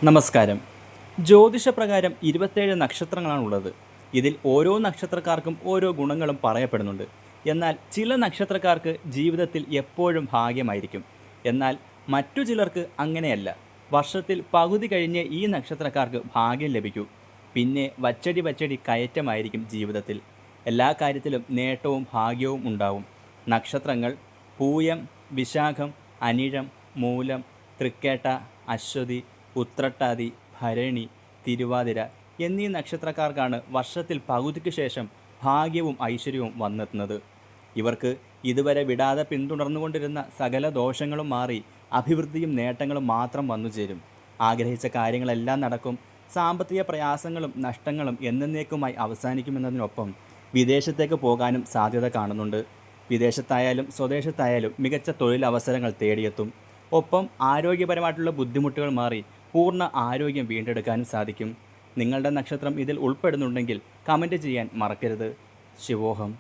നമസ്കാരം. ജ്യോതിഷപ്രകാരം 27 നക്ഷത്രങ്ങളാണുള്ളത്. ഇതിൽ ഓരോ നക്ഷത്രക്കാർക്കും ഓരോ ഗുണങ്ങളും പറയപ്പെടുന്നുണ്ട്. എന്നാൽ ചില നക്ഷത്രക്കാർക്ക് ജീവിതത്തിൽ എപ്പോഴും ഭാഗ്യമായിരിക്കും. എന്നാൽ മറ്റു ചിലർക്ക് അങ്ങനെയല്ല. വർഷത്തിൽ പകുതി കഴിഞ്ഞേ ഈ നക്ഷത്രക്കാർക്ക് ഭാഗ്യം ലഭിക്കൂ. പിന്നെ വച്ചടി കയറ്റമായിരിക്കും ജീവിതത്തിൽ. എല്ലാ കാര്യത്തിലും നേട്ടവും ഭാഗ്യവും ഉണ്ടാവും. നക്ഷത്രങ്ങൾ: പൂയം, വിശാഖം, അനിഴം, മൂലം, തൃക്കേട്ട, അശ്വതി, ഉത്രട്ടാതി, ഭരണി, തിരുവാതിര എന്നീ നക്ഷത്രക്കാർക്കാണ് വർഷത്തിൽ പകുതിക്ക് ശേഷം ഭാഗ്യവും ഐശ്വര്യവും വന്നെത്തുന്നത്. ഇവർക്ക് ഇതുവരെ വിടാതെ പിന്തുടർന്നുകൊണ്ടിരുന്ന സകല ദോഷങ്ങളും മാറി അഭിവൃദ്ധിയും നേട്ടങ്ങളും മാത്രം വന്നുചേരും. ആഗ്രഹിച്ച കാര്യങ്ങളെല്ലാം നടക്കും. സാമ്പത്തിക പ്രയാസങ്ങളും നഷ്ടങ്ങളും എന്നേക്കുമായി അവസാനിക്കുമെന്നതിനൊപ്പം വിദേശത്തേക്ക് പോകാനും സാധ്യത കാണുന്നുണ്ട്. വിദേശത്തായാലും സ്വദേശത്തായാലും മികച്ച തൊഴിലവസരങ്ങൾ തേടിയെത്തും. ഒപ്പം ആരോഗ്യപരമായിട്ടുള്ള ബുദ്ധിമുട്ടുകൾ മാറി പൂർണ്ണ ആരോഗ്യം വീണ്ടെടുക്കാനും സാധിക്കും. നിങ്ങളുടെ നക്ഷത്രം ഇതിൽ ഉൾപ്പെടുന്നുണ്ടെങ്കിൽ കമൻറ്റ് ചെയ്യാൻ മറക്കരുത്. ശിവോഹം.